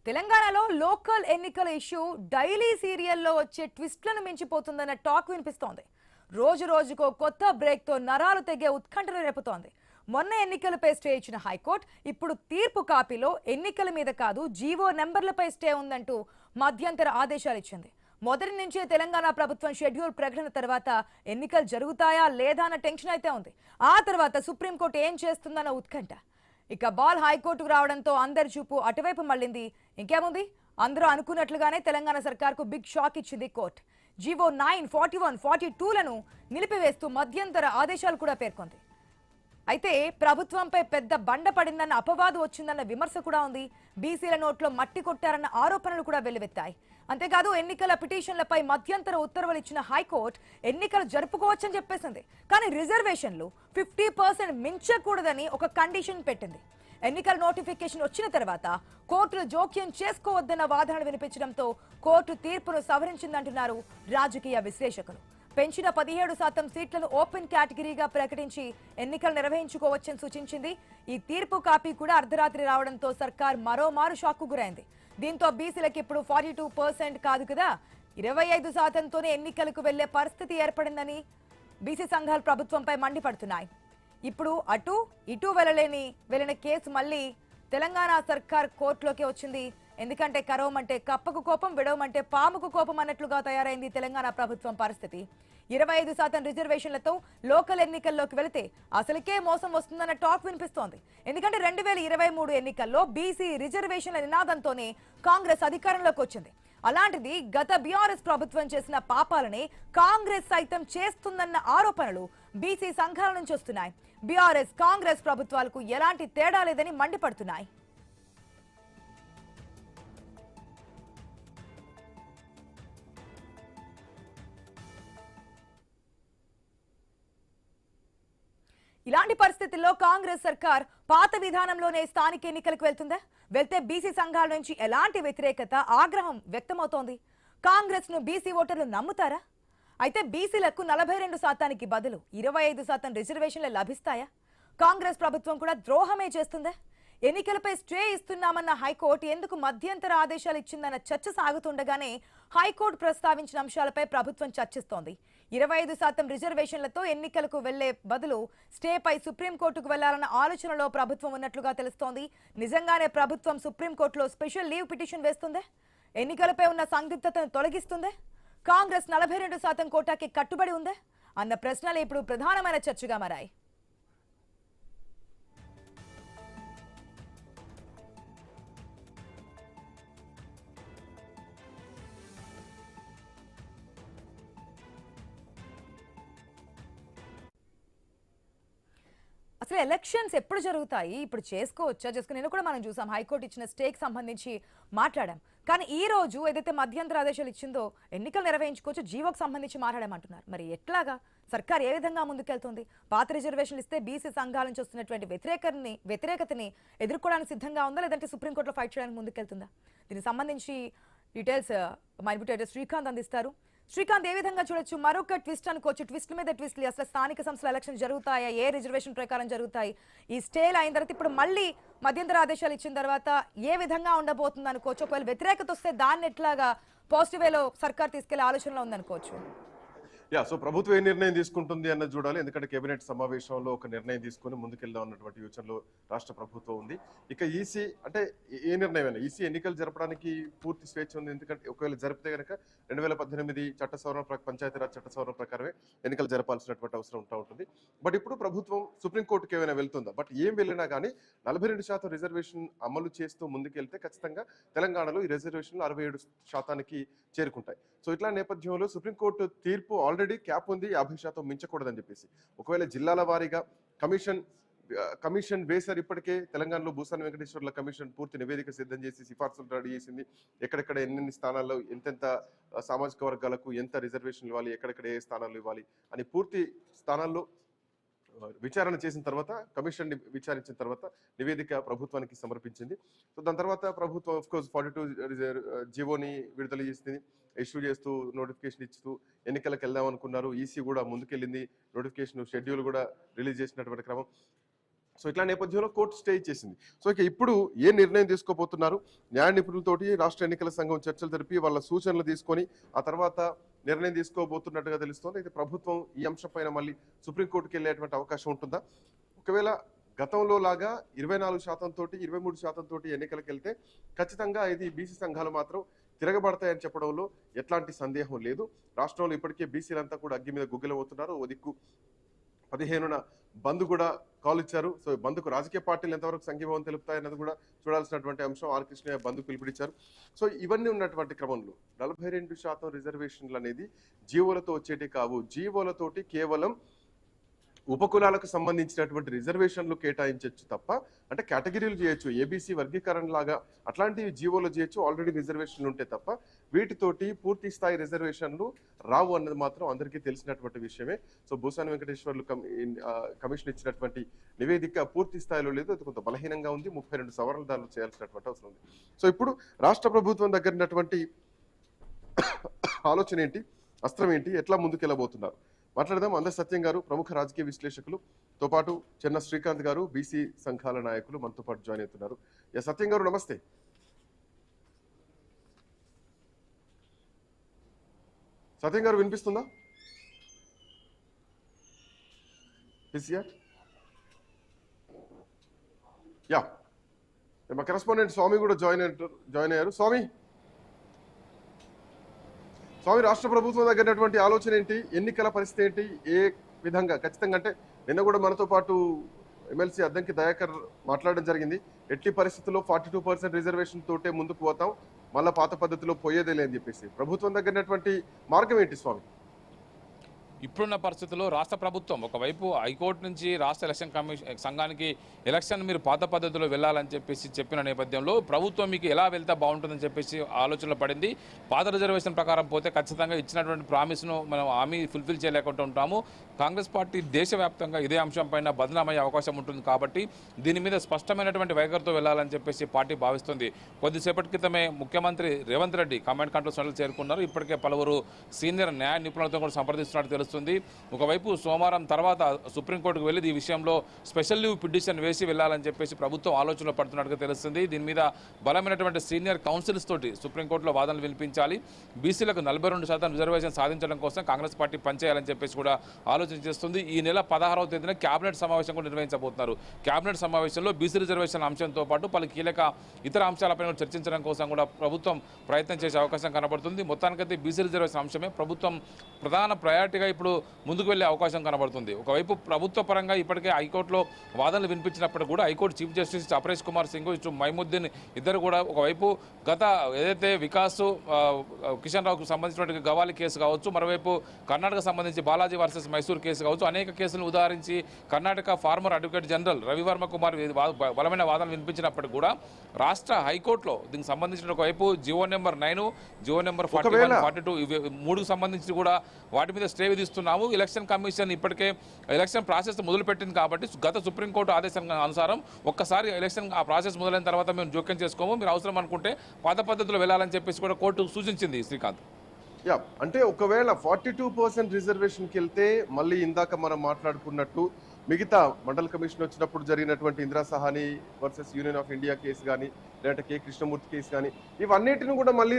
తెలంగాణలో లోకల్ ఎన్నికల issue daily సీరియల్లో వచ్చే ట్విస్ట్లను మించిపోతుందన్న టాక్ వినిపిస్తోంది. రోజు రోజుకో కొత్త బ్రేక్తో నరాలు తెగే ఉత్కంఠను రేపుతోంది. మొన్న ఎన్నికలపై స్టే ఇచ్చిన హైకోర్టు ఇప్పుడు తీర్పు కాపీలో ఎన్నికల మీద కాదు జీవో నెంబర్లపై స్టే ఉందంటూ మధ్యంతర ఆదేశాలు ఇచ్చింది. మొదటి నుంచే తెలంగాణ ప్రభుత్వం షెడ్యూల్ ప్రకటన తర్వాత ఎన్నికలు జరుగుతాయా లేదా అన్న టెన్షన్ అయితే ఉంది. ఆ తర్వాత సుప్రీంకోర్టు ఏం చేస్తుందన్న ఉత్కంఠ. ఇక బాల్ హైకోర్టుకు రావడంతో అందరి చూపు అటువైపు మళ్ళింది. ఇంకేముంది, అందరూ అనుకున్నట్లుగానే తెలంగాణ సర్కార్కు బిగ్ షాక్ ఇచ్చింది కోర్టు. జీవో 9, 41, 42లను నిలిపివేస్తూ మధ్యంతర ఆదేశాలు కూడా పేర్కొంది. అయితే ప్రభుత్వంపై పెద్ద బండ పడిందన్న అపవాదు వచ్చిందన్న విమర్శ కూడా ఉంది. బీసీల నోట్లో మట్టి కొట్టారన్న ఆరోపణలు కూడా వెల్లువెత్తాయి. అంతేకాదు ఎన్నికల పిటిషన్లపై మధ్యంతర ఉత్తర్వులు ఇచ్చిన హైకోర్టు ఎన్నికలు జరుపుకోవచ్చని చెప్పేసింది. కానీ రిజర్వేషన్లు 50% మించకూడదని ఒక కండిషన్ పెట్టింది. ఎన్నికల నోటిఫికేషన్ వచ్చిన తర్వాత కోర్టులు జోక్యం చేసుకోవద్దన్న వాదనలు వినిపించడంతో కోర్టు తీర్పును సవరించిందంటున్నారు రాజకీయ విశ్లేషకులు. పెంచిన 17% సీట్లను ఓపెన్ కేటగిరీగా ప్రకటించి ఎన్నికలు నిర్వహించుకోవచ్చని సూచించింది. ఈ తీర్పు కాపీ కూడా అర్ధరాత్రి రావడంతో సర్కార్ మరోమారు షాక్కు గురైంది. దీంతో బీసీలకు ఇప్పుడు 42% కాదు కదా 25%తోనే ఎన్నికలకు వెళ్లే పరిస్థితి ఏర్పడిందని బీసీ సంఘాలు ప్రభుత్వంపై మండిపడుతున్నాయి. ఇప్పుడు అటు ఇటు వెళ్ళిన కేసు మళ్ళీ తెలంగాణ సర్కార్ కోర్టులోకి వచ్చింది. ఎందుకంటే కరవమంటే కప్పకు కోపం, విడవమంటే పాముకు కోపం అన్నట్లుగా తయారైంది తెలంగాణ ప్రభుత్వం పరిస్థితి. 25% రిజర్వేషన్లతో లోకల్ ఎన్నికల్లోకి వెళితే అసలుకే మోసం వస్తుందన్న టాక్ వినిపిస్తోంది. ఎందుకంటే 2023 ఎన్నికల్లో బీసీ రిజర్వేషన్ల నినాదంతోనే కాంగ్రెస్ అధికారంలోకి వచ్చింది. అలాంటిది గత బీఆర్ఎస్ ప్రభుత్వం చేసిన పాపాలని కాంగ్రెస్ సైతం చేస్తుందన్న ఆరోపణలు బీసీ సంఘాల నుంచి వస్తున్నాయి. బీఆర్ఎస్ కాంగ్రెస్ ప్రభుత్వాలకు ఎలాంటి తేడా లేదని మండిపడుతున్నాయి. ఇలాంటి పరిస్థితుల్లో కాంగ్రెస్ సర్కార్ పాత విధానంలోనే స్థానిక ఎన్నికలకు వెళ్తే బీసీ సంఘాల నుంచి ఎలాంటి వ్యతిరేకత, ఆగ్రహం వ్యక్తమవుతోంది? కాంగ్రెస్ ను బీసీ ఓటర్లు నమ్ముతారా? అయితే బీసీలకు 42%కి బదులు 25% రిజర్వేషన్లు లభిస్తాయా? కాంగ్రెస్ ప్రభుత్వం కూడా ద్రోహమే చేస్తుందా? ఎన్నికలపై స్టే ఇస్తున్నామన్న హైకోర్టు ఎందుకు మధ్యంతర ఆదేశాలు ఇచ్చిందన్న చర్చ సాగుతుండగానే హైకోర్టు ప్రస్తావించిన అంశాలపై ప్రభుత్వం చర్చిస్తోంది. 25% రిజర్వేషన్లతో ఎన్నికలకు వెళ్లే బదులు స్టేపై సుప్రీంకోర్టుకు వెళ్లాలన్న ఆలోచనలో ప్రభుత్వం ఉన్నట్లుగా తెలుస్తోంది. నిజంగానే ప్రభుత్వం సుప్రీంకోర్టులో స్పెషల్ లీవ్ పిటిషన్ వేస్తుందే? ఎన్నికలపై ఉన్న సందిగ్ధతను తొలగిస్తుందే? కాంగ్రెస్ 42% కోటాకి కట్టుబడి ఉందే అన్న ప్రశ్నలు ఇప్పుడు ప్రధానమైన చర్చగా మారాయి. అసలు ఎలక్షన్స్ ఎప్పుడు జరుగుతాయి, ఇప్పుడు చేసుకుని నేను కూడా మనం చూసాం. హైకోర్టు ఇచ్చిన స్టేకి సంబంధించి మాట్లాడాం. కానీ ఈ రోజు ఏదైతే మధ్యంతర ఆదేశాలు ఇచ్చిందో ఎన్నికలు నిర్వహించుకోవచ్చు, జీవోకు సంబంధించి మాట్లాడమంటున్నారు. మరి ఎట్లాగా సర్కార్ ఏ విధంగా ముందుకెళ్తుంది? పాత రిజర్వేషన్లు ఇస్తే బీసీ సంఘాల నుంచి వస్తున్నటువంటి వ్యతిరేకతని ఎదుర్కోవడానికి సిద్ధంగా ఉందా, లేదంటే సుప్రీంకోర్టులో ఫైట్ చేయడానికి ముందుకెళ్తుందా? దీనికి సంబంధించి డీటెయిల్స్ మైబుటేటర్ శ్రీకాంత్ అందిస్తారు. శ్రీకాంత్, ఏ విధంగా చూడొచ్చు? మరొక ట్విస్ట్ అనుకోవచ్చు, ట్విస్ట్ మీద ట్విస్ట్లు. అసలు స్థానిక సంస్థల ఎలక్షన్ జరుగుతాయా, ఏ రిజర్వేషన్ ప్రకారం జరుగుతాయి? ఈ స్టేల్ అయిన తర్వాత ఇప్పుడు మళ్ళీ మధ్యంతర ఆదేశాలు ఇచ్చిన తర్వాత ఏ విధంగా ఉండబోతుంది అనుకోవచ్చు? ఒకవేళ వ్యతిరేకత వస్తే దాన్ని ఎట్లాగా పాజిటివ్ వేలో సర్కార్ తీసుకెళ్లే ఆలోచనలో ఉందనుకోవచ్చు? సో ప్రభుత్వం ఏ నిర్ణయం తీసుకుంటుంది అన్నది చూడాలి. ఎందుకంటే కేబినెట్ సమావేశంలో ఒక నిర్ణయం తీసుకుని ముందుకెళ్దాం అన్నటువంటి యోచనలో రాష్ట్ర ప్రభుత్వం ఉంది. ఇక ఈసీ అంటే ఏ నిర్ణయమైనా ఈసీ ఎన్నికలు జరపడానికి పూర్తి స్వేచ్ఛ ఉంది. ఎందుకంటే ఒకవేళ జరిపితే కనుక 2018 చట్ట సవరణ పంచాయతీరాజ్ చట్ట సవరణ ప్రకారమే ఎన్నికలు జరపాల్సినటువంటి అవసరం ఉంటుంది. బట్ ఇప్పుడు ప్రభుత్వం సుప్రీంకోర్టుకి ఏమైనా వెళ్తుందా? బట్ ఏం వెళ్ళినా కానీ 42% రిజర్వేషన్ అమలు చేస్తూ ముందుకెళ్తే ఖచ్చితంగా తెలంగాణలో ఈ రిజర్వేషన్లు 67%కి చేరుకుంటాయి. సో ఇట్లా నేపథ్యంలో సుప్రీంకోర్టు తీర్పు ఆల్రెడీ క్యాప్ ఉంది, 50% మించకూడదని చెప్పేసి. ఒకవేళ జిల్లాల వారీగా కమిషన్ వేశారు. ఇప్పటికే తెలంగాణలో భూసాని వెంకటేశ్వర్ల కమిషన్ పూర్తి నివేదిక సిద్ధం చేసి సిఫార్సులు రెడీ చేసింది. ఎక్కడెక్కడ ఎన్నెన్ని స్థానాల్లో ఎంతెంత సామాజిక వర్గాలకు ఎంత రిజర్వేషన్ ఇవ్వాలి, ఎక్కడెక్కడ ఏ స్థానాలు ఇవ్వాలి అని పూర్తి స్థానాల్లో విచారణ చేసిన తర్వాత, కమిషన్ విచారించిన తర్వాత నివేదిక ప్రభుత్వానికి సమర్పించింది. సో దాని తర్వాత ప్రభుత్వం ఆఫ్కోర్స్ 42 జీవోని విడుదల చేసింది, ఇష్యూ చేస్తూ నోటిఫికేషన్ ఇస్తూ ఎన్నికలకు వెళ్దాం అనుకున్నారు. ఈసీ కూడా ముందుకెళ్ళింది, నోటిఫికేషన్ షెడ్యూల్ కూడా రిలీజ్ చేసినటువంటి క్రమం. సో ఇట్లా నేపథ్యంలో కోర్టు స్టే ఇచ్చేసింది. సో ఇక ఇప్పుడు ఏ నిర్ణయం తీసుకోబోతున్నారు, న్యాయ నిపుణులతోటి రాష్ట్ర ఎన్నికల సంఘం చర్చలు జరిపి వాళ్ళ సూచనలు తీసుకొని ఆ తర్వాత నిర్ణయం తీసుకోబోతున్నట్టుగా తెలుస్తోంది. అయితే ప్రభుత్వం ఈ అంశం పైన మళ్ళీ సుప్రీంకోర్టుకి వెళ్ళేటువంటి అవకాశం ఉంటుందా? ఒకవేళ గతంలో లాగా 24% తోటి 23% తోటి ఎన్నికలకు వెళ్తే ఖచ్చితంగా ఇది బీసీ సంఘాలు మాత్రం తిరగబడతాయని చెప్పడంలో ఎట్లాంటి సందేహం లేదు. రాష్ట్రంలో ఇప్పటికే బీసీలంతా కూడా అగ్గి మీద గుగ్గిలవుతున్నారు. ఓ దిక్కు 15న బంద్ కూడా కాల్ ఇచ్చారు. సో బంద్కు రాజకీయ పార్టీలు ఎంతవరకు సంఘీభావం తెలుపుతాయన్నది కూడా చూడాల్సినటువంటి అంశం. ఆర్ కృష్ణయ్య బంద్ పిలుపునిచ్చారు. సో ఇవన్నీ ఉన్నటువంటి క్రమంలో 42% రిజర్వేషన్లు అనేది జీవోలతో వచ్చేటి కావు. జీవోలతోటి కేవలం ఉపకులాలకు సంబంధించినటువంటి రిజర్వేషన్లు కేటాయించవచ్చు తప్ప, అంటే కేటగిరీలు చేయొచ్చు, ఏబీసీ వర్గీకరణ లాగా అట్లాంటివి జీవోలు చేయొచ్చు, ఆల్రెడీ రిజర్వేషన్లు ఉంటే తప్ప వీటితోటి పూర్తి స్థాయి రిజర్వేషన్లు రావు అన్నది మాత్రం అందరికీ తెలిసినటువంటి విషయమే. సో భూసాని వెంకటేశ్వర్లు కమిషన్ ఇచ్చినటువంటి నివేదిక పూర్తి స్థాయిలో లేదు, అది కొంత బలహీనంగా ఉంది. 32 సవరణలు దానిలో చేయాల్సినటువంటి అవసరం ఉంది. సో ఇప్పుడు రాష్ట్ర ప్రభుత్వం దగ్గర ఉన్నటువంటి ఆలోచన ఏంటి, అస్త్రం ఏంటి, ఎట్లా ముందుకెళ్ళబోతున్నారు మాట్లాడదాం. అందరి సత్యం గారు ప్రముఖ రాజకీయ విశ్లేషకులు, తో పాటు చెన్న శ్రీకాంత్ గారు బీసీ సంఘాల నాయకులు మనతో పాటు జాయిన్ అవుతున్నారు. సత్యం గారు నమస్తే. సత్యం గారు వినిపిస్తుందా? యా, మా కరెస్పాండెంట్ స్వామి కూడా జాయిన్ అయ్యారు. స్వామి, రాష్ట్ర ప్రభుత్వం దగ్గరటువంటి ఆలోచన ఏంటి, ఎన్నికల పరిస్థితి ఏంటి, ఏ విధంగా ఖచ్చితంగా అంటే నిన్న కూడా మనతో పాటు ఎమ్మెల్సీ అద్దంకి దయాకర్ మాట్లాడడం జరిగింది. ఎట్టి పరిస్థితుల్లో 42% రిజర్వేషన్ తోటే ముందుకు పోతాం, మళ్ళీ పాత పద్ధతిలో పోయేదే లేని చెప్పేసి ప్రభుత్వం దగ్గరటువంటి మార్గం ఏంటి స్వామి? ఇప్పుడున్న పరిస్థితుల్లో రాష్ట్ర ప్రభుత్వం ఒకవైపు హైకోర్టు నుంచి రాష్ట్ర ఎలక్షన్ కమిషన్ సంఘానికి ఎలక్షన్ మీరు పాత పద్ధతిలో వెళ్ళాలని చెప్పిన నేపథ్యంలో ప్రభుత్వం మీకు ఎలా వెళ్తే బాగుంటుందని చెప్పేసి ఆలోచనలో పడింది. పాత రిజర్వేషన్ ప్రకారం పోతే ఖచ్చితంగా ఇచ్చినటువంటి ప్రామిస్ను మనం హామీ ఫుల్ఫిల్ చేయలేకుండా ఉంటాము. కాంగ్రెస్ పార్టీ దేశవ్యాప్తంగా ఇదే అంశం పైన బదనామయ్యే అవకాశం ఉంటుంది కాబట్టి దీని మీద స్పష్టమైనటువంటి వైఖరితో వెళ్లాలని చెప్పేసి పార్టీ భావిస్తుంది. కొద్దిసేపటి క్రితమే ముఖ్యమంత్రి Revanth Reddy command control centre చేరుకున్నారు. ఇప్పటికే పలువురు సీనియర్ న్యాయ నిపుణులతో కూడా సంప్రదిస్తున్నట్టు తెలుస్తుంది. ఒకవైపు సోమవారం తర్వాత సుప్రీంకోర్టుకు వెళ్ళి ఈ విషయంలో స్పెషల్ లీవ్ పిటిషన్ వేసి వెళ్లాలని చెప్పేసి ప్రభుత్వం ఆలోచనలో పడుతున్నట్టుగా తెలుస్తుంది. దీని మీద బలమైనటువంటి సీనియర్ కౌన్సిల్స్ తోటి సుప్రీంకోర్టులో వాదనలు వినిపించాలి. బీసీలకు 42% రిజర్వేషన్ సాధించడం కోసం కాంగ్రెస్ పార్టీ పనిచేయాలని చెప్పేసి కూడా ఆలోచన చేస్తుంది. ఈ నెల 16వ తేదీన కేబినెట్ సమావేశం కూడా నిర్వహించబోతున్నారు. కేబినెట్ సమావేశంలో బీసీ రిజర్వేషన్ అంశంతో పాటు పలు కీలక ఇతర అంశాలపై చర్చించడం కోసం కూడా ప్రభుత్వం ప్రయత్నం చేసే అవకాశం కనబడుతుంది. మొత్తానికైతే బీసీ రిజర్వేషన్ అంశమే ప్రభుత్వం ప్రధాన ప్రయారిటీగా ఇప్పుడు ముందుకు వెళ్లే అవకాశం కనబడుతుంది. ఒకవైపు ప్రభుత్వ పరంగా ఇప్పటికే హైకోర్టులో వాదనలు వినిపించినప్పటికీ కూడా high court chief justice Aparesh Kumar Singh ఇటు మైముద్దీన్ ఇద్దరు కూడా ఒకవైపు గత ఏదైతే వికాస్ కిషన్ రావుకు సంబంధించినటువంటి గవాలి కేసు కావచ్చు, మరోవైపు కర్ణాటక సంబంధించి బాలాజీ వర్సెస్ మైసూర్ కేసు కావచ్చు, అనేక కేసులను ఉదాహరించి Karnataka former advocate general Ravivarma Kumar బలమైన వాదనలు వినిపించినప్పటికీ కూడా రాష్ట్ర హైకోర్టులో దీనికి సంబంధించిన ఒకవైపు జివో నెంబర్ 9, జివో నెంబర్ 41, 42 మూడుకు సంబంధించి కూడా వాటి మీద స్టే విధిస్తున్నాము. ఎలక్షన్ కమిషన్ ఇప్పటికే ఎలక్షన్ ప్రాసెస్ మొదలుపెట్టింది కాబట్టి గత సుప్రీంకోర్టు ఆదేశం అనుసారం ఒక్కసారి ఎలక్షన్ ఆ ప్రాసెస్ మొదలైన తర్వాత మేము జోక్యం చేసుకోము, మీరు అవసరం అనుకుంటే పాత పద్ధతిలో వెళ్ళాలని చెప్పేసి కూడా కోర్టు సూచించింది. శ్రీకాంత్, యా, అంటే ఒకవేళ 42% రిజర్వేషన్కి వెళ్తే మళ్ళీ ఇందాక మనం మాట్లాడుకున్నట్టు మిగతా మండల కమిషన్ వచ్చినప్పుడు జరిగినటువంటి Indira Sawhney versus Union of India case కానీ, లేదంటే కే కృష్ణమూర్తి కేసు కానీ, ఇవన్నిటిని కూడా మళ్ళీ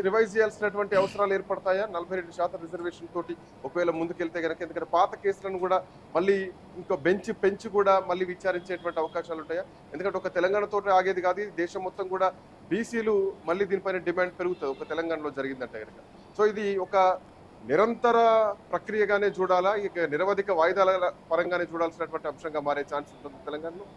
రివైజ్ చేయాల్సినటువంటి అవసరాలు ఏర్పడతాయా 42% రిజర్వేషన్ తోటి ఒకవేళ ముందుకెళ్తే కనుక? ఎందుకంటే పాత కేసులను కూడా మళ్ళీ ఇంకో పెంచి కూడా మళ్ళీ విచారించేటువంటి అవకాశాలు ఉంటాయా? ఎందుకంటే ఒక తెలంగాణతో ఆగేది కాదు, దేశం మొత్తం కూడా బీసీలు మళ్ళీ దీనిపైన డిమాండ్ పెరుగుతుంది ఒక తెలంగాణలో జరిగిందంటే కనుక. సో ఇది ఒక నిరంతర ప్రక్రియగానే చూడాలా, ఇక నిరవధిక వాయిదాల పరంగానే చూడాల్సినటువంటి అంశంగా మారే ఛాన్స్ ఉంటుంది తెలంగాణలో?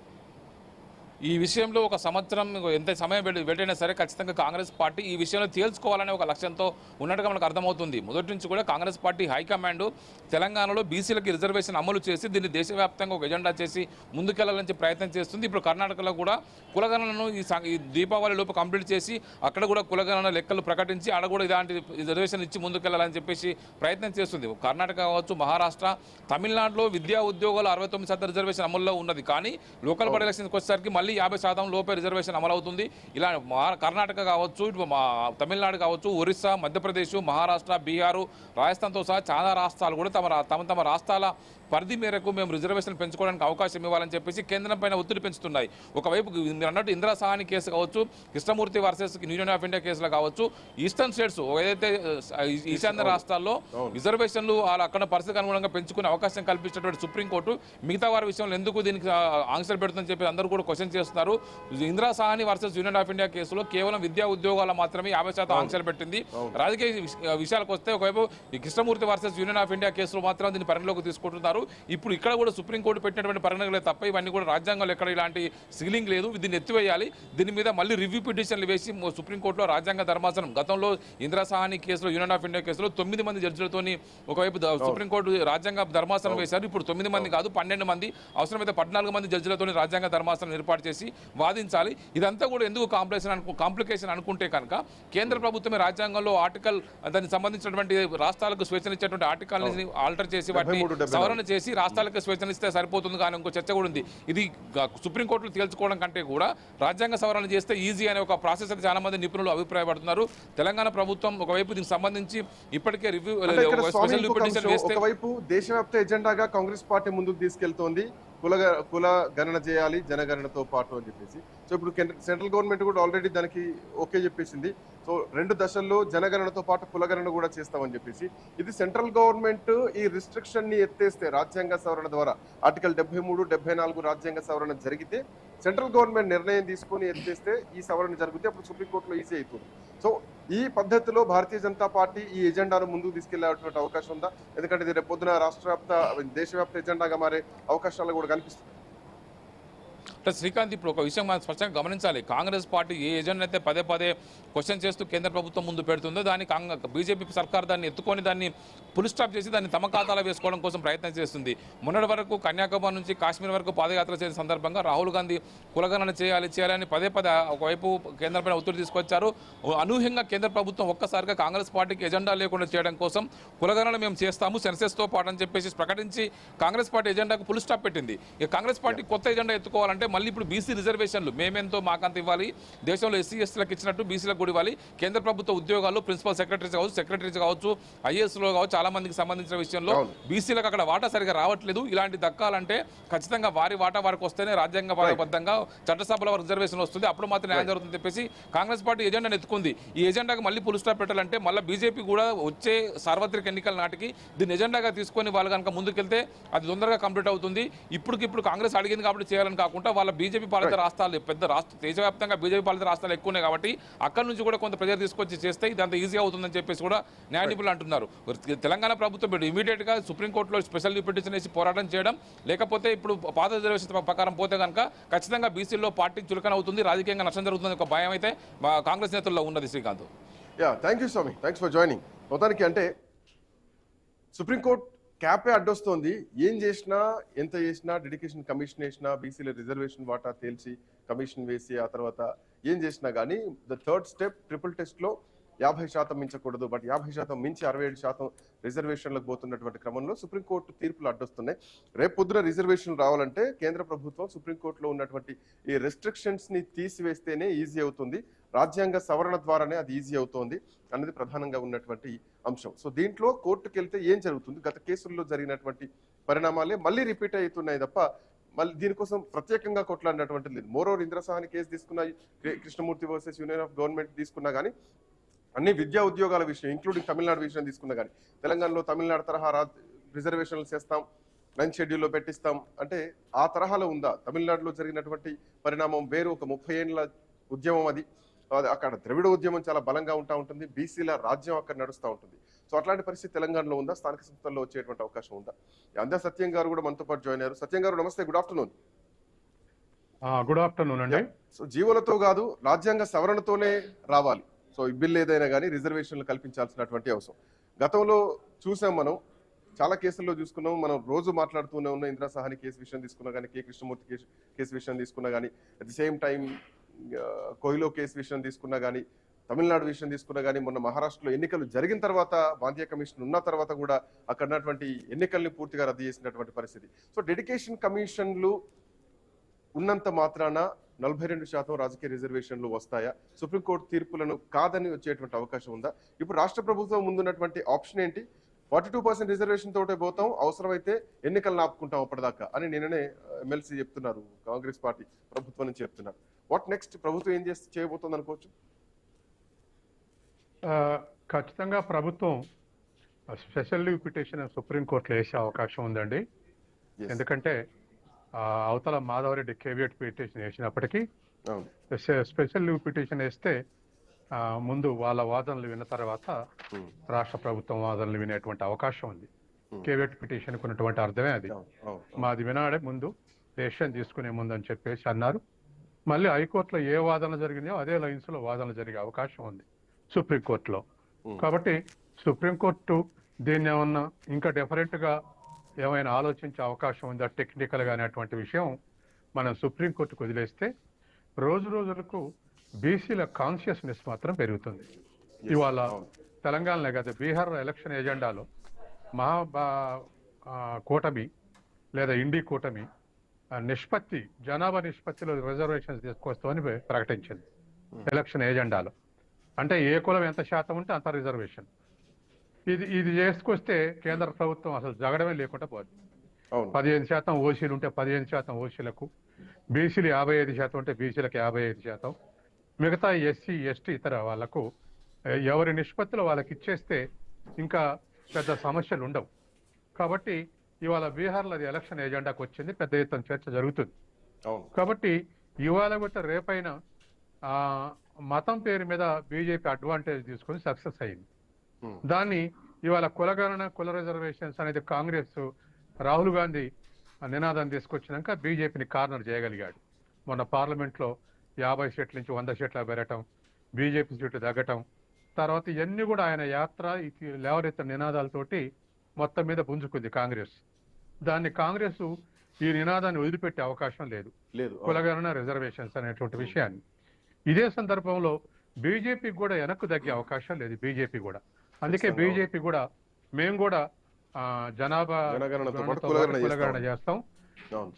ఈ విషయంలో ఒక సంవత్సరం ఎంత సమయం పెట్టినా సరే ఖచ్చితంగా కాంగ్రెస్ పార్టీ ఈ విషయంలో తేల్చుకోవాలనే ఒక లక్ష్యంతో ఉన్నట్టుగా మనకు అర్థమవుతుంది. మొదటి నుంచి కూడా కాంగ్రెస్ పార్టీ హైకమాండ్ తెలంగాణలో బీసీలకి రిజర్వేషన్ అమలు చేసి దీన్ని దేశవ్యాప్తంగా ఒక ఎజెండా చేసి ముందుకెళ్లాలని ప్రయత్నం చేస్తుంది. ఇప్పుడు కర్ణాటకలో కూడా కులగణనను ఈ దీపావళి లోపు కంప్లీట్ చేసి అక్కడ కూడా కులగణన లెక్కలు ప్రకటించి అక్కడ కూడా ఇలాంటి రిజర్వేషన్ ఇచ్చి ముందుకెళ్లాలని చెప్పేసి ప్రయత్నం చేస్తుంది. కర్ణాటక కావచ్చు, మహారాష్ట్ర, తమిళనాడులో విద్యా ఉద్యోగాలు 69% రిజర్వేషన్ అమల్లో ఉన్నది. కానీ లోకల్ బాడీ ఎలక్షన్కి వచ్చేసరికి మళ్ళీ 50% లోపే రిజర్వేషన్ అమలవుతుంది. ఇలా కర్ణాటక కావచ్చు, ఇటు తమిళనాడు కావచ్చు, ఒరిస్సా, మధ్యప్రదేశ్, మహారాష్ట్ర, బీహారు, రాజస్థాన్తో సహా చాలా రాష్ట్రాలు కూడా తమ రాష్ట్రాల పరిధి మేరకు మేము రిజర్వేషన్ పెంచుకోవడానికి అవకాశం ఇవ్వాలని చెప్పేసి కేంద్రం పైన ఒత్తిడి పెంచుతున్నాయి. ఒకవైపు మీరు అన్నట్టు ఇందిరా సహాని కేసు కావచ్చు, Krishnamurthy versus Union of India కేసులో కావచ్చు, ఈస్టర్న్ స్టేట్స్ ఏదైతే ఈశాన్య రాష్ట్రాల్లో రిజర్వేషన్లు అక్కడ పరిస్థితికి అనుగుణంగా పెంచుకునే అవకాశం కల్పించినటువంటి సుప్రీంకోర్టు మిగతా వారి విషయంలో ఎందుకు దీనికి ఆంక్షలు పెడుతుందని చెప్పి అందరూ కూడా క్వశ్చన్ చేస్తున్నారు. Indira Sawhney versus Union of India కేసులో కేవలం విద్యా ఉద్యోగాల మాత్రమే 50% ఆంక్షలు పెట్టింది. రాజకీయ విషయాలకు వస్తే ఒకవైపు ఈ Krishnamurthy versus Union of India కేసులో మాత్రం దీన్ని పరిగణలోకి తీసుకుంటున్నారు. ఇప్పుడు ఇక్కడ కూడా సుప్రీంకోర్టు పెట్టినటువంటి పరిగణనలే తప్ప ఇవన్నీ కూడా రాజ్యాంగంలో ఎక్కడ ఇలాంటి సీలింగ్ లేదు. దీన్ని ఎత్తివేయాలి. దీని మీద మళ్ళీ రివ్యూ పిటిషన్లు వేసి సుప్రీంకోర్టులో రాజ్యాంగ ధర్మాసనం గతంలో ఇందిరా సహాని కేసులో యూనియన్ ఆఫ్ ఇండియా కేసులో 9 మంది జడ్జిలతోని ఒకవైపు సుప్రీంకోర్టు రాజ్యాంగ ధర్మాసనం వేశారు. ఇప్పుడు 9 మంది కాదు 12 మంది, అవసరమైతే 14 మంది జడ్జిలతో రాజ్యాంగ ధర్మాసనం ఏర్పాటు చేసి వాదించాలి. ఇదంతా కూడా ఎందుకు కాంప్లికేషన్ అనుకుంటే కనుక కేంద్ర ప్రభుత్వమే రాజ్యాంగంలో ఆర్టికల్ దానికి సంబంధించినటువంటి రాష్ట్రాలకు స్వేచ్ఛనిచ్చేటువంటి ఆర్టికల్ని ఆల్టర్ చేసి వాటిని సవరణ చేసి రాష్ట్రాలకు స్వేచ్ఛనిస్తే సరిపోతుంది కానీ ఇంకో చర్చ కూడా ఉంది. ఇది సుప్రీంకోర్టులో తేల్చుకోవడం కంటే కూడా రాజ్యాంగ సవరణ చేస్తే ఈజీ అనే ఒక ప్రాసెస్ అయితే చాలా మంది నిపుణులు అభిప్రాయపడుతున్నారు. తెలంగాణ ప్రభుత్వం ఒకవైపు దీనికి సంబంధించి ఇప్పటికే రివ్యూ స్పెషల్ పిటిషన్ వేస్తే ఒకవైపు దేశవ్యాప్త ఎజెండాగా కాంగ్రెస్ పార్టీ ముందుకు తీసుకెళ్తోంది. కుల గణన చేయాలి జనగణనతో పాటు అని చెప్పేసి. సో ఇప్పుడు సెంట్రల్ గవర్నమెంట్ కూడా ఆల్రెడీ దానికి ఓకే చెప్పేసింది. సో 2 దశల్లో జనగణనతో పాటు కులగణన కూడా చేస్తామని చెప్పేసి. ఇది సెంట్రల్ గవర్నమెంట్ ఈ రిస్ట్రిక్షన్ ని ఎత్తేస్తే రాజ్యాంగ సవరణ ద్వారా ఆర్టికల్ 73, 74 రాజ్యాంగ సవరణ జరిగితే సెంట్రల్ గవర్నమెంట్ నిర్ణయం తీసుకొని ఎత్తేస్తే ఈ సవరణ జరిగితే అప్పుడు సుప్రీంకోర్టులో ఈజీ అవుతుంది. సో ఈ పద్ధతిలో భారతీయ జనతా పార్టీ ఈ ఎజెండాను ముందుకు తీసుకెళ్లేటువంటి అవకాశం ఉందా? ఎందుకంటే ఇది రేపు పొద్దున దేశవ్యాప్త ఎజెండాగా మారే అవకాశాలు కూడా కనిపిస్తుంది. శ్రీకాంత్, ఇప్పుడు ఒక విషయం మనం స్పష్టంగా గమనించాలి. కాంగ్రెస్ పార్టీ ఏ ఎజెండా అయితే పదే పదే క్వశ్చన్ చేస్తూ కేంద్ర ప్రభుత్వం ముందు పెడుతుందో దాన్ని బీజేపీ సర్కార్ దాన్ని ఎత్తుకొని దాన్ని ఫుల్ స్టాప్ చేసి దాన్ని తమ ఖాతాలో వేసుకోవడం కోసం ప్రయత్నం చేస్తుంది. మొన్నటి వరకు కన్యాకుమారి నుంచి కాశ్మీర్ వరకు పాదయాత్ర చేసిన సందర్భంగా రాహుల్ గాంధీ కులగణన చేయాలని పదే ఒకవైపు కేంద్రంపైన ఒత్తిడి తీసుకొచ్చారు. అనూహ్యంగా కేంద్ర ప్రభుత్వం ఒక్కసారిగా కాంగ్రెస్ పార్టీకి ఎజెండా లేకుండా చేయడం కోసం కులగణన మేము చేస్తాము సెన్సెస్తో పాటు అని చెప్పేసి ప్రకటించి కాంగ్రెస్ పార్టీ ఎజెండాకు ఫుల్ స్టాప్ పెట్టింది. ఇక కాంగ్రెస్ పార్టీ కొత్త ఎజెండా ఎత్తుకోవాలంటే మళ్ళీ ఇప్పుడు బీసీ రిజర్వేషన్లు మేమెంతో మాకంత ఇవ్వాలి, దేశంలో ఎస్సీ ఎస్టీలకు ఇచ్చినట్టు బీసీలకు కూడా ఇవ్వాలి, కేంద్ర ప్రభుత్వ ఉద్యోగాల్లో ప్రిన్సిపల్ సెక్రటరీస్ కావచ్చు ఐఏఎస్లో కావచ్చు చాలా మందికి సంబంధించిన విషయంలో బీసీలకు అక్కడ వాటా సరిగా రావట్లేదు. ఇలాంటి దక్కాలంటే ఖచ్చితంగా వారి వాటా వారికి వస్తేనే రాజ్యాంగబద్ధంగా చట్టసభలో రిజర్వేషన్ వస్తుంది, అప్పుడు మాత్రం న్యాయం జరుగుతుందని చెప్పేసి కాంగ్రెస్ పార్టీ ఎజెండాను ఎత్తుకుంది. ఈ ఎజెండాకి మళ్ళీ ఫుల్ స్టాప్ పెట్టాలంటే మళ్ళీ బీజేపీ కూడా వచ్చే సార్వత్రిక ఎన్నికల నాటికి దీన్ని ఎజెండాగా తీసుకొని వాళ్ళు కనుక ముందుకెళ్తే అది తొందరగా కంప్లీట్ అవుతుంది. ఇప్పుడు కాంగ్రెస్ అడిగింది కాబట్టి చేయాలని కాకుండా వాళ్ళ బీజేపీ పాలిత రాష్ట్రాలు దేశవ్యాప్తంగా బీజేపీ పాలిత రాష్ట్రాలు ఎక్కువనే కాబట్టి అక్కడ నుంచి కూడా కొంత ప్రెజర్ తీసుకొచ్చి చేస్తే ఇది అంత ఈజీ అవుతుందని చెప్పేసి కూడా న్యాయ నిపుణులు అంటున్నారు. తెలంగాణ ప్రభుత్వం ఇమీడియట్ గా సుప్రీంకోర్టులో స్పెషల్ పిటిషన్ వేసి పోరాటం చేయడం, లేకపోతే ఇప్పుడు పాత రిజర్వేషన్ ప్రకారం పోతే కనుక ఖచ్చితంగా బీసీలో పార్టీ చులకన అవుతుంది, రాజకీయంగా నష్టం జరుగుతుంది ఒక భయం అయితే కాంగ్రెస్ నేతల్లో ఉన్నది. Srikanth, thank you Swami, thanks for joining. మొత్తానికి అంటే సుప్రీంకోర్టు క్యాపే అడ్డొస్తోంది. ఏం చేసినా ఎంత చేసినా డెడికేషన్ కమిషన్ వేసినా బీసీల రిజర్వేషన్ వాటా తేల్చి కమిషన్ వేసి ఆ తర్వాత ఏం చేసినా కానీ ద థర్డ్ స్టెప్ ట్రిపుల్ టెస్ట్లో 50% మించకూడదు. బట్ 50% మించి 67% రిజర్వేషన్లకు పోతున్నటువంటి క్రమంలో సుప్రీంకోర్టు తీర్పులు అడ్డొస్తున్నాయి. రేపు పొద్దున రిజర్వేషన్లు రావాలంటే కేంద్ర ప్రభుత్వం సుప్రీంకోర్టులో ఉన్నటువంటి ఈ రెస్ట్రిక్షన్స్ ని తీసివేస్తేనే ఈజీ అవుతుంది, రాజ్యాంగ సవరణ ద్వారానే అది ఈజీ అవుతోంది అన్నది ప్రధానంగా ఉన్నటువంటి అంశం. సో దీంట్లో కోర్టుకు వెళ్తే ఏం జరుగుతుంది, గత కేసుల్లో జరిగినటువంటి పరిణామాలే మళ్ళీ రిపీట్ అవుతున్నాయి తప్ప మళ్ళీ దీనికోసం ప్రత్యేకంగా కొట్లాడినటువంటిది లేదు. మోరోవర్ ఇందిరా సహాని కేసు తీసుకున్న, Krishnamurthy versus Union of government తీసుకున్నా కానీ అన్ని విద్యా ఉద్యోగాల విషయం ఇంక్లూడింగ్ తమిళనాడు విషయం తీసుకున్నా కానీ తెలంగాణలో తమిళనాడు తరహా రిజర్వేషన్లు చేస్తాం, 9th షెడ్యూల్లో పెట్టిస్తాం అంటే ఆ తరహాలో ఉందా? తమిళనాడులో జరిగినటువంటి పరిణామం వేరు, ఒక 30 ఏళ్ల ఉద్యమం అది. అక్కడ ద్రవిడ ఉద్యమం చాలా బలంగా ఉంటుంది, బీసీల రాజ్యం అక్కడ నడుస్తూ ఉంటుంది. సో అట్లాంటి పరిస్థితి తెలంగాణలో ఉందా? స్థానిక సంస్థల్లో వచ్చేటువంటి అవకాశం ఉందా? అందా సత్యం గారు కూడా మనతో పాటు జాయిన్ అయ్యారు. సత్యం గారు నమస్తే, గుడ్ ఆఫ్టర్నూన్. గుడ్ ఆఫ్టర్నూన్ అండి. సో జీవోలతో కాదు రాజ్యాంగ సవరణతోనే రావాలి. సో ఈ బిల్ ఏదైనా కానీ రిజర్వేషన్లు కల్పించాల్సినటువంటి అవసరం. గతంలో చూసాం మనం చాలా కేసుల్లో చూసుకున్నాం, మనం రోజు మాట్లాడుతూనే ఉన్న ఇందిరా సహాని కేసు విషయం తీసుకున్నా కానీ, కే కృష్ణమూర్తి కేసు విషయం తీసుకున్నా కానీ, అట్ ది సేమ్ టైం కోహిలో కేసు విషయం తీసుకున్నా కానీ, తమిళనాడు విషయం తీసుకున్నా కానీ, మొన్న మహారాష్ట్రలో ఎన్నికలు జరిగిన తర్వాత బాందియా కమిషన్ ఉన్న తర్వాత కూడా అక్కడ ఉన్నటువంటి ఎన్నికల్ని పూర్తిగా రద్దు చేసినటువంటి పరిస్థితి. సో డెడికేషన్ కమిషన్లు ఉన్నంత మాత్రాన 42% రాజకీయ రిజర్వేషన్లు వస్తాయా? సుప్రీంకోర్టు తీర్పులను కాదని వచ్చేటువంటి అవకాశం ఉందా? ఇప్పుడు రాష్ట్ర ప్రభుత్వం ముందున్నటువంటి ఆప్షన్ ఏంటి? 42% రిజర్వేషన్ తోటే పోతాం, అవసరమైతే ఎన్నికలు ఆపుకుంటాం అప్పటిదాకా అని నిన్ననే ఎమ్మెల్సీ చెప్తున్నారు, కాంగ్రెస్ పార్టీ ప్రభుత్వం నుంచి చెప్తున్నారు. What next? ప్రభుత్వం ఏం చేయబోతుంది అనుకోవచ్చు? ఖచ్చితంగా ప్రభుత్వం స్పెషల్ లీవ్ పిటిషన్ సుప్రీంకోర్టులో వేసే అవకాశం ఉందండి. Yes. ఎందుకంటే అవతల మాధవరెడ్డి కేవియట్ పిటిషన్ వేసినప్పటికీ అవును. స్పెషల్ లీవ్ పిటిషన్ వేస్తే ముందు వాళ్ళ వాదనలు విన్న తర్వాత రాష్ట్ర ప్రభుత్వం వాదనలు వినేటువంటి అవకాశం ఉంది. కేవియట్ పిటిషన్ ఉన్నటువంటి అర్థమే అది. మాది వినాడే ముందు డెసిషన్ తీసుకునే ముందు అని చెప్పేసి అన్నారు. మళ్ళీ హైకోర్టులో ఏ వాదన జరిగినాయో అదే లైన్స్ లో వాదనలు జరిగే అవకాశం ఉంది సుప్రీంకోర్టులో. కాబట్టి సుప్రీంకోర్టు దీన్ని ఏమన్నా ఇంకా డిఫరెంట్ గా ఏమైనా ఆలోచించే అవకాశం ఉందా టెక్నికల్ గా అనేటువంటి విషయం మనం సుప్రీంకోర్టుకు వదిలేస్తే రోజు రోజులకు బీసీల కాన్షియస్నెస్ మాత్రం పెరుగుతుంది. ఇవాళ తెలంగాణలో కాదు, బీహార్ ఎలక్షన్ ఎజెండాలో కూటమి లేదా ఇండి కూటమి నిష్పత్తి, జనాభా నిష్పత్తిలో రిజర్వేషన్స్ తీసుకొస్తామని ప్రకటించింది ఎలక్షన్ ఎజెండాలో. అంటే ఏ కులం ఎంత శాతం ఉంటే అంత రిజర్వేషన్. ఇది చేసుకొస్తే కేంద్ర ప్రభుత్వం అసలు జగడమే లేకుండా పోతుంది. 15% ఓసీలు ఉంటే 15% ఓసీలకు, బీసీలు 55% ఉంటే బీసీలకు 55%, మిగతా ఎస్సీ ఎస్టీ ఇతర వాళ్లకు ఎవరి నిష్పత్తిలో వాళ్ళకి ఇచ్చేస్తే ఇంకా పెద్ద సమస్యలు ఉండవు. కాబట్టి ఇవాళ బీహార్లో అది ఎలక్షన్ ఎజెండాకు వచ్చింది, పెద్ద ఎత్తున చర్చ జరుగుతుంది. కాబట్టి ఇవాళ కూడా రేపైనా మతం పేరు మీద బీజేపీ అడ్వాంటేజ్ తీసుకొని సక్సెస్ అయింది. దాన్ని ఇవాళ కులగణన, కుల రిజర్వేషన్స్ అనేది కాంగ్రెస్ రాహుల్ గాంధీ నినాదం తీసుకొచ్చినాక బీజేపీని కార్నర్ చేయగలిగాడు. మొన్న పార్లమెంట్లో 50 సీట్ల నుంచి 100 సీట్లకు పెరగటం, బీజేపీ సీట్లు తగ్గటం, తర్వాత ఇవన్నీ కూడా ఆయన యాత్ర లేవనెత్తిన నినాదాలతోటి మొత్తం మీద పుంజుకుంది కాంగ్రెస్. దాన్ని కాంగ్రెస్ ఈ నినాదాన్ని వదిలిపెట్టే అవకాశం లేదు, కులగణన రిజర్వేషన్స్ అనేటువంటి విషయాన్ని. ఇదే సందర్భంలో బీజేపీకి కూడా వెనక్కు తగ్గే అవకాశం లేదు బీజేపీ కూడా. అందుకే బీజేపీ కూడా మేము కూడా జనాభా కులగణన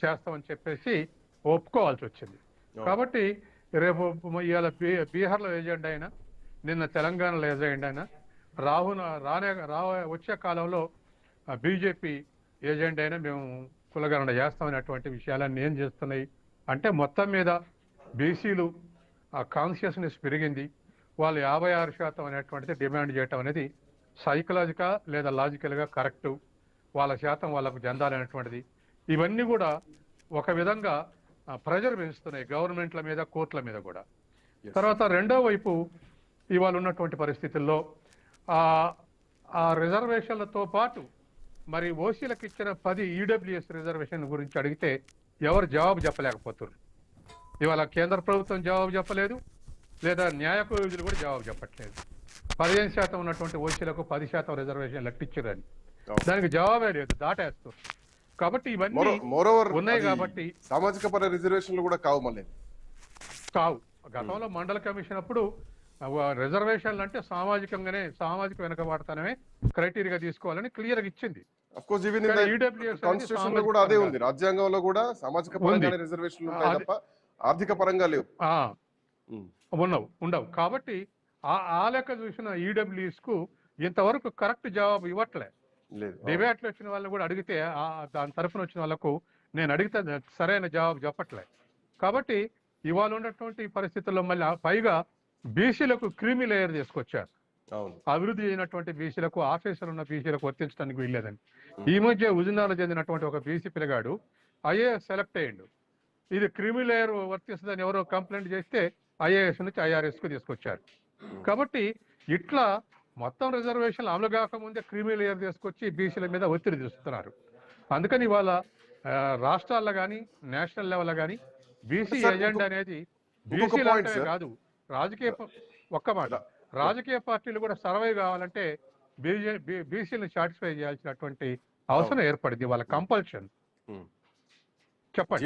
చేస్తామని చెప్పేసి ఒప్పుకోవాల్సి వచ్చింది. కాబట్టి రేపు ఇవాళ బీహార్లో ఏజెండా అయినా, నిన్న తెలంగాణలో ఏజెండా అయినా, వచ్చే కాలంలో బీజేపీ ఏజెండా అయినా మేము కులగణన చేస్తామనేటువంటి విషయాలన్నీ ఏం చేస్తున్నాయి అంటే మొత్తం మీద బీసీలు కాన్షియస్నెస్ పెరిగింది. వాళ్ళు 56% అనేటువంటిది డిమాండ్ చేయటం అనేది సైకలాజికల్ లేదా లాజికల్గా కరెక్టు. వాళ్ళ శాతం వాళ్ళకు చెందాలనేటువంటిది. ఇవన్నీ కూడా ఒక విధంగా ప్రెజర్ పెంచుతున్నాయి గవర్నమెంట్ల మీద, కోర్టుల మీద కూడా. తర్వాత రెండో వైపు ఇవాళ ఉన్నటువంటి పరిస్థితుల్లో ఆ రిజర్వేషన్లతో పాటు మరి ఓసీలకు ఇచ్చిన 10 ఈడబ్ల్యూఎస్ రిజర్వేషన్ గురించి అడిగితే ఎవరు జవాబు చెప్పలేకపోతున్నారు. ఇవాళ కేంద్ర ప్రభుత్వం జవాబు చెప్పలేదు, లేదా న్యాయ కోవిధులు కూడా జవాబు చెప్పట్లేదు. 15% ఉన్నటువంటి ఓసీలకు 10% రిజర్వేషన్ లెక్కించారని దానికి జవాబే లేదు, దాటేస్తారు. కాబట్టి ఇవన్నీ ఉన్నాయి. కాబట్టి సామాజిక పర రిజర్వేషన్లు కూడా కావు. గతంలో మండల కమిషన్ అప్పుడు రిజర్వేషన్లు అంటే సామాజిక వెనుకబాటుతనమే క్రైటీరియా తీసుకోవాలని క్లియర్ గా ఇచ్చింది. రాజ్యాంగంలో కూడా సామాజిక పరంగా రిజర్వేషన్లు ఉంటాయి తప్ప ఆర్థిక పరంగా లేవు, ఉండవు. కాబట్టి ఆ లెక్క చూసిన ఈడబ్ల్యూఎస్ కు ఇంతవరకు కరెక్ట్ జవాబు ఇవ్వట్లే. డిబేట్లు వచ్చిన వాళ్ళని కూడా అడిగితే దాని తరఫున వచ్చిన వాళ్ళకు నేను అడిగితే సరైన జవాబు చెప్పట్లే. కాబట్టి ఇవాళ ఉన్నటువంటి పరిస్థితుల్లో మళ్ళీ పైగా బీసీలకు క్రీమీ లేయర్ తీసుకొచ్చారు. అభివృద్ధి అయినటువంటి బీసీలకు, ఆఫీసులు ఉన్న బీసీలకు వర్తించడానికి వీల్లేదని. ఈ మధ్య ఉజినాలో చెందినటువంటి ఒక బీసీ పిల్లగాడు ఐఏఎస్ సెలెక్ట్ అయ్యిండు. ఇది క్రీమీ లేయర్ వర్తిస్తుందని ఎవరో కంప్లైంట్ చేస్తే ఐఏఎస్ నుంచి ఐఆర్ఎస్ కు తీసుకొచ్చారు. కాబట్టి ఇట్లా మొత్తం రిజర్వేషన్లు అమలు కాకముందే క్రీమీ లేయర్ తీసుకొచ్చి బీసీల మీద ఒత్తిడి తెస్తున్నారు. అందుకని ఇవాళ రాష్ట్రాల్లో కానీ నేషనల్ లెవెల్ కానీ బీసీ ఎజెండా అనేది బీసీలే కాదు, రాజకీయ పార్టీలు కూడా సర్వైవ్ కావాలంటే బీసీలను సాటిస్ఫై చేయాల్సినటువంటి అవసరం ఏర్పడింది. వాళ్ళ కంపల్షన్. చెప్పండి.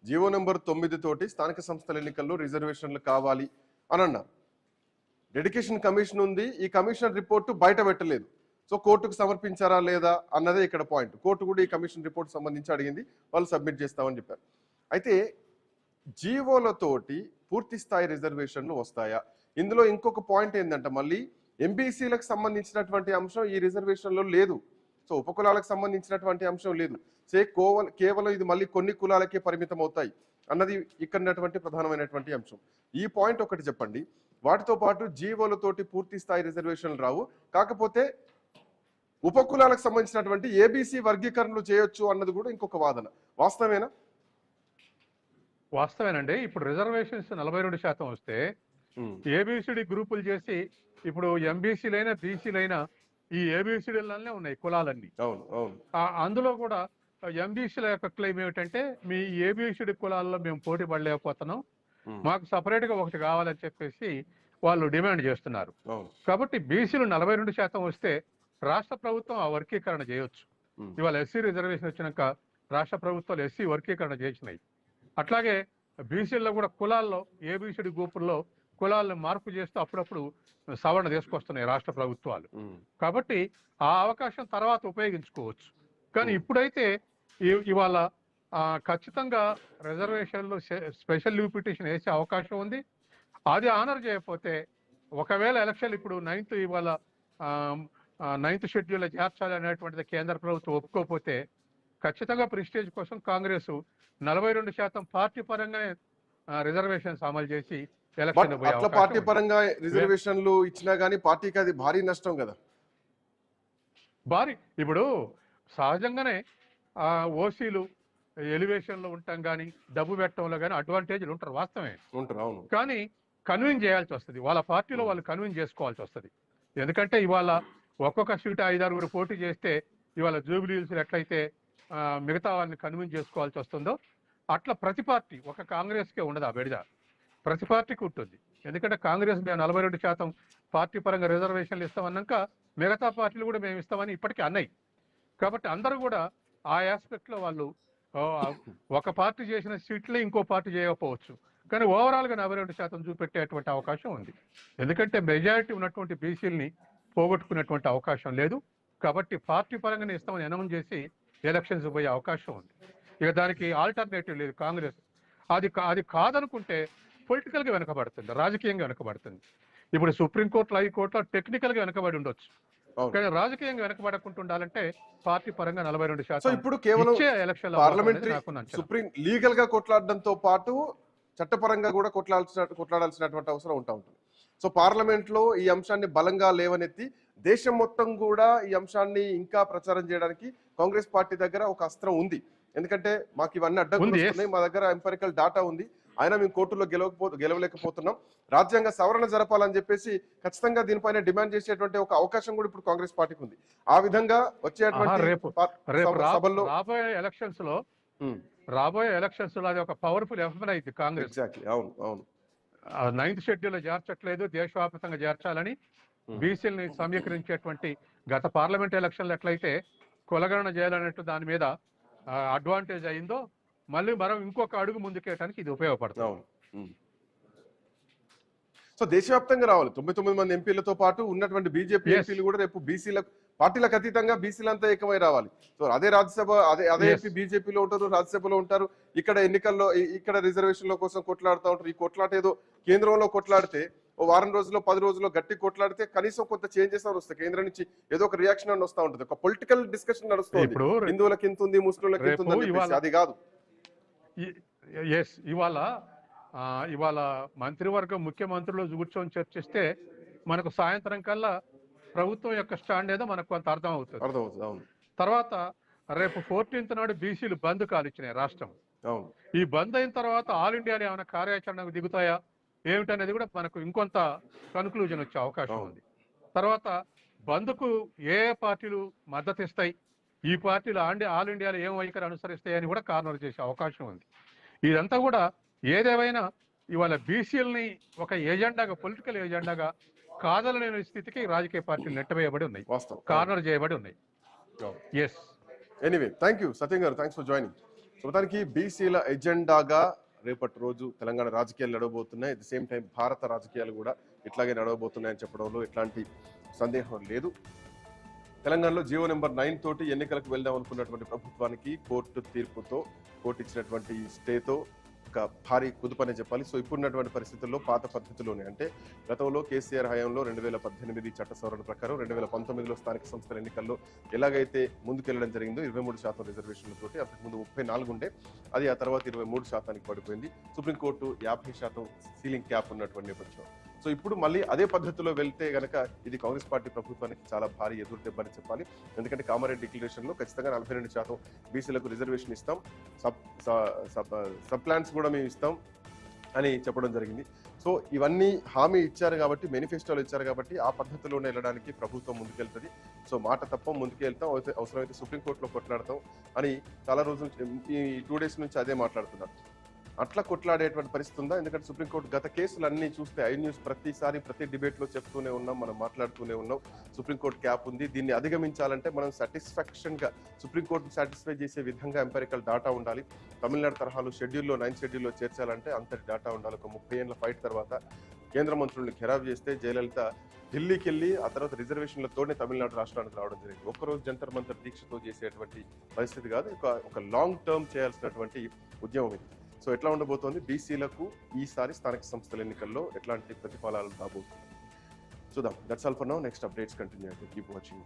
జీవో నెంబర్ 9 తోటి స్థానిక సంస్థల ఎన్నికల్లో రిజర్వేషన్లు కావాలి అని అన్నారు. డెడికేషన్ కమిషన్ ఉంది, ఈ కమిషన్ రిపోర్టు బయట పెట్టలేదు. సో కోర్టుకు సమర్పించారా లేదా అన్నదే ఇక్కడ పాయింట్. కోర్టు కూడా ఈ కమిషన్ రిపోర్ట్ సంబంధించి అడిగింది, వాళ్ళు సబ్మిట్ చేస్తామని చెప్పారు. అయితే జీవోలతోటి పూర్తి స్థాయి రిజర్వేషన్లు వస్తాయా? ఇందులో ఇంకొక పాయింట్ ఏంటంటే మళ్ళీ ఎంబీసీలకు సంబంధించినటువంటి అంశం ఈ రిజర్వేషన్లో లేదు. సో ఉపకులాలకు సంబంధించినటువంటి అంశం లేదు. కేవలం ఇది మళ్ళీ కొన్ని కులాలకే పరిమితం అవుతాయి అన్నది ఇక్కడ ఉన్నటువంటి ప్రధానమైనటువంటి అంశం. ఈ పాయింట్ ఒకటి చెప్పండి. వాటితో పాటు జీవోలతోటి పూర్తి స్థాయి రిజర్వేషన్లు రావు, కాకపోతే ఉపకులాలకు సంబంధించినటువంటి ఏబీసీ వర్గీకరణలు చేయొచ్చు అన్నది కూడా ఇంకొక వాదన. వాస్తవేనా? వాస్తవేనండి. ఇప్పుడు రిజర్వేషన్స్ 42% వస్తే ఏబిసిడి గ్రూపులు చేసి ఇప్పుడు ఎంబీసీలైనా బీసీలైనా ఈ ఏబిసిడీలనే ఉన్నాయి కులాలన్నీ. అవును అవును. అందులో కూడా ఎంబీసీల యొక్క క్లెయిమ్ ఏమిటంటే మీ ఏబిసిడి కులాల్లో మేము పోటీ పడలేకపోతున్నాం, మాకు సపరేట్ గా ఒకటి కావాలని చెప్పేసి వాళ్ళు డిమాండ్ చేస్తున్నారు. కాబట్టి బీసీలు 42% వస్తే రాష్ట్ర ప్రభుత్వం ఆ వర్గీకరణ చేయొచ్చు. ఇవాళ ఎస్సీ రిజర్వేషన్ వచ్చినాక రాష్ట్ర ప్రభుత్వాలు ఎస్సీ వర్గీకరణ చేసినాయి. అట్లాగే బీసీల్లో కూడా కులాల్లో ఏబిసిడి గ్రూపుల్లో కులాలను మార్పు చేస్తూ అప్పుడప్పుడు సవరణ తీసుకొస్తున్నాయి రాష్ట్ర ప్రభుత్వాలు. కాబట్టి ఆ అవకాశం తర్వాత ఉపయోగించుకోవచ్చు. కానీ ఇప్పుడైతే ఇవాళ ఖచ్చితంగా రిజర్వేషన్లో స్పెషల్ లీవ్ పిటిషన్ వేసే అవకాశం ఉంది. అది ఆనర్ చేయకపోతే ఒకవేళ ఎలక్షన్ ఇప్పుడు 9th ఇవాళ 9th షెడ్యూల్లో చేర్చాలి అనేటువంటిది కేంద్ర ప్రభుత్వం ఒప్పుకోకపోతే ఖచ్చితంగా ప్రెస్టేజ్ కోసం కాంగ్రెస్ 42% పార్టీ పరంగానే రిజర్వేషన్స్ అమలు చేసి ఎలక్షన్ అట్లా పార్టీ పరంగా రిజర్వేషన్లు ఇచ్చినా గానీ పార్టీకి అది భారీ నష్టం కదా. భారీ ఇప్పుడు సహజంగానే ఓసీలు ఎలివేషన్ లో ఉంటాం కానీ డబ్బు పెట్టడంలో కానీ అడ్వాంటేజ్లు ఉంటారు, వాస్తవమే ఉంటారు. అవును. కానీ కన్విన్స్ చేయాల్సి వస్తుంది, వాళ్ళ పార్టీలో వాళ్ళు కన్విన్స్ చేసుకోవాల్సి వస్తుంది. ఎందుకంటే ఇవాళ ఒక్కొక్క సీటు 5-6 పోటీ చేస్తే ఇవాళ జూబిలీస్ ఎట్లయితే మిగతా వాళ్ళని కన్విన్స్ చేసుకోవాల్సి వస్తుందో అట్లా ప్రతి పార్టీ, ఒక కాంగ్రెస్కే ఉండదు ఆ బెడిద, ప్రతి పార్టీకి ఉంటుంది. ఎందుకంటే కాంగ్రెస్ మేము 42% పార్టీ పరంగా రిజర్వేషన్లు ఇస్తామన్నాక మిగతా పార్టీలు కూడా మేము ఇస్తామని ఇప్పటికీ అన్నాయి. కాబట్టి అందరూ కూడా ఆ ఆస్పెక్ట్ లో వాళ్ళు ఒక పార్టీ చేసిన సీట్లే ఇంకో పార్టీ చేయకపోవచ్చు, కానీ ఓవరాల్ గా 42% చూపెట్టేటువంటి అవకాశం ఉంది. ఎందుకంటే మెజారిటీ ఉన్నటువంటి బీసీలని పోగొట్టుకునేటువంటి అవకాశం లేదు. కాబట్టి పార్టీ పరంగానే ఇస్తామని అనౌన్స్ చేసి ఎలక్షన్స్ పోయే అవకాశం ఉంది. ఇక దానికి ఆల్టర్నేటివ్ లేదు. కాంగ్రెస్ అది కాదనుకుంటే పొలిటికల్ గా వెనకబడుతుంది, రాజకీయంగా వెనకబడుతుంది. ఇప్పుడు సుప్రీంకోర్టులో హైకోర్టులో టెక్నికల్ గా వెనకబడి ఉండొచ్చు, కానీ రాజకీయంగా వెనకబడకుండా ఉండాలంటే పార్టీ పరంగా 42% ఇప్పుడు కేవలం ఎలక్షన్ పార్లమెంటరీ సుప్రీం లీగల్ గా కొట్లాడడంతో పాటు చట్టపరంగా కూడా కొట్లాడాల్సినటువంటి అవసరం ఉంటుంది. సో పార్లమెంట్ లో ఈ అంశాన్ని బలంగా లేవనెత్తి దేశం మొత్తం కూడా ఈ అంశాన్ని ఇంకా ప్రచారం చేయడానికి కాంగ్రెస్ పార్టీ దగ్గర ఒక అస్త్రం ఉంది. ఎందుకంటే మాకు ఇవన్నీ అడ్డంకులు వస్తున్నాయి, మా దగ్గర ఎంపరికల్ డాటా ఉంది, అయినా మేము కోర్టులో గెలవలేకపోతున్నాం, రాజ్యాంగ సవరణ జరపాలని చెప్పేసి ఖచ్చితంగా దీనిపైన డిమాండ్ చేసేటువంటి ఒక అవకాశం కూడా ఇప్పుడు కాంగ్రెస్ పార్టీకి ఉంది. ఆ విధంగా వచ్చేటువంటి సభల్లో రాబోయే ఎలక్షన్స్ లో అది ఒక పవర్ఫుల్ ఎఫెక్ట్ అయింది కాంగ్రెస్. ఎగ్జాక్ట్లీ. అవును అవును. 9th షెడ్యూల్ చేర్చట్లేదు, దేశవ్యాప్తంగా చేర్చాలని బీసీలని సమీకరించేటువంటి గత పార్లమెంట్ ఎలక్షన్లు ఎట్లయితే కులగణన చేయాలన్నట్టు దాని మీద అడ్వాంటేజ్ అయిందో మళ్ళీ మనం ఇంకొక అడుగు ముందుకేయడానికి ఇది ఉపయోగపడుతుంది. సో దేశవ్యాప్తంగా రావాలి 99 మంది ఎంపీలతో పాటు ఉన్నటువంటి బీజేపీ ఎంపీలు కూడా రేపు బీసీలకు పార్టీలకు అతీతంగా బీసీలంతా ఏకమై రావాలి. సో అదే రాజ్యసభ అదే ఎంపీ బీజేపీలో ఉంటారు, రాజ్యసభలో ఉంటారు, ఇక్కడ ఎన్నికల్లో ఇక్కడ రిజర్వేషన్ల కోసం కొట్లాడుతూ ఉంటారు. ఈ కొట్లాట ఏదో కేంద్రంలో కొట్లాడితే ఓ వారం రోజుల్లో 10 రోజుల్లో గట్టి కొట్లాడితే కనీసం కొంత చేంజెస్ అని వస్తాయి, కేంద్రం నుంచి ఏదో ఒక రియాక్షన్ అని వస్తూ ఉంటుంది, ఒక పొలిటికల్ డిస్కషన్ నడుస్తుంది. హిందువులకి ఇంత ఉంది, ముస్లింలకు ఇంత ఉంది, అది కాదు. ఇవాళ మంత్రివర్గం ముఖ్యమంత్రులు కూర్చొని చర్చిస్తే మనకు సాయంత్రం కల్లా ప్రభుత్వం యొక్క స్టాండ్ ఏదో మనకు కొంత అర్థం అవుతుంది. తర్వాత రేపు 14th నాడు బీసీలు బంద్ కాలిచ్చినాయి రాష్ట్రం. ఈ బంద్ అయిన తర్వాత ఆల్ ఇండియాలో ఏమైనా కార్యాచరణకు దిగుతాయా ఏమిటనేది కూడా మనకు ఇంకొంత కన్క్లూజన్ వచ్చే అవకాశం ఉంది. తర్వాత బంద్కు ఏ పార్టీలు మద్దతు ఇస్తాయి, ఈ పార్టీలు ఆల్ ఇండియాలో ఏం వైఖరి అనుసరిస్తాయని కూడా కార్నర్ చేసే అవకాశం ఉంది. ఇదంతా కూడా ఏదేమైనా ఇవాళ బీసీలని ఒక ఏజెండాగా, పొలిటికల్ ఏజెండాగా కాదలలేని స్థితికి రాజకీయ పార్టీలు నెట్టవేయబడి ఉన్నాయి, కార్నర్ చేయబడి ఉన్నాయి. ఎనీవే, థ్యాంక్ యూ సత్యం గారు, థ్యాంక్స్ ఫర్ జాయినింగ్. మొత్తానికి బీసీల ఎజెండాగా రేపటి రోజు తెలంగాణ రాజకీయాలు నడవబోతున్నాయి. అట్ ది సేమ్ టైం భారత రాజకీయాలు కూడా ఇట్లాగే నడవబోతున్నాయని చెప్పడంలో ఎట్లాంటి సందేహం లేదు. తెలంగాణలో జీవో నెంబర్ 9 తోటి ఎన్నికలకు వెళ్దాం అనుకున్నటువంటి ప్రభుత్వానికి కోర్టు తీర్పుతో, కోర్టు ఇచ్చినటువంటి స్టేతో ఒక భారీ కుదుపనే చెప్పాలి. సో ఇప్పుడున్నటువంటి పరిస్థితుల్లో పాత పద్ధతిలోనే అంటే గతంలో కేసీఆర్ హయాంలో 2018 చట్ట సవరణ ప్రకారం 2019లో స్థానిక సంస్థల ఎన్నికల్లో ఎలాగైతే ముందుకెళ్లడం జరిగిందో 23% రిజర్వేషన్లతోటి, అంతకుముందు 34 ఉండే, అది ఆ తర్వాత 23% పడిపోయింది. సుప్రీంకోర్టు 50% సీలింగ్ క్యాప్ ఉన్నటువంటి నేపథ్యం. సో ఇప్పుడు మళ్ళీ అదే పద్ధతిలో వెళ్తే గనక ఇది కాంగ్రెస్ పార్టీ ప్రభుత్వానికి చాలా భారీ ఎదురు దెబ్బని చెప్పాలి. ఎందుకంటే కామారెడ్డి డిక్లరేషన్లో ఖచ్చితంగా 42% బీసీలకు రిజర్వేషన్ ఇస్తాం, సబ్ ప్లాన్స్ కూడా మేము ఇస్తాం అని చెప్పడం జరిగింది. సో ఇవన్నీ హామీ ఇచ్చారు కాబట్టి, మేనిఫెస్టోలో ఇచ్చారు కాబట్టి ఆ పద్ధతిలోనే వెళ్ళడానికి ప్రభుత్వం ముందుకెళ్తుంది. సో మాట తప్ప ముందుకెళ్తాం, అవసరమైతే సుప్రీంకోర్టులో కొట్లాడతాం అని చాలా రోజులు ఈ 2 days నుంచి అదే మాట్లాడుతున్నారు. అట్లా కొట్లాడేటువంటి పరిస్థితి ఉందా? ఎందుకంటే సుప్రీంకోర్టు గత కేసులు అన్ని చూస్తే న్యూస్ ప్రతిసారి ప్రతి డిబేట్లో చెప్తూనే ఉన్నాం, మనం మాట్లాడుతూనే ఉన్నాం. సుప్రీంకోర్టు క్యాప్ ఉంది, దీన్ని అధిగమించాలంటే మనం సాటిస్ఫాక్షన్గా సుప్రీంకోర్టు సాటిస్ఫై చేసే విధంగా ఎంపెరికల్ డాటా ఉండాలి. తమిళనాడు తరహాలో 9th షెడ్యూల్లో చేర్చాలంటే అంతటి డాటా ఉండాలి. ఒక 30 ఏళ్ల ఫైట్ తర్వాత కేంద్ర మంత్రుల్ని ఖరాబ్ చేస్తే జయలలిత ఢిల్లీకి వెళ్ళి ఆ తర్వాత రిజర్వేషన్లతోనే తమిళనాడు రాష్ట్రానికి రావడం జరిగింది. ఒక్కరోజు జంతర్ మంతర్ దీక్షతో చేసేటువంటి పరిస్థితి కాదు, ఒక లాంగ్ టర్మ్ చేయాల్సినటువంటి ఉద్యమం ఇది. సో ఎట్లా ఉండబోతోంది, బీసీలకు ఈసారి స్థానిక సంస్థల ఎన్నికల్లో ఎట్లాంటి ప్రతిఫలాలు రాబోతుంది చూద్దాం. That's all for now. Next updates continue. Keep watching.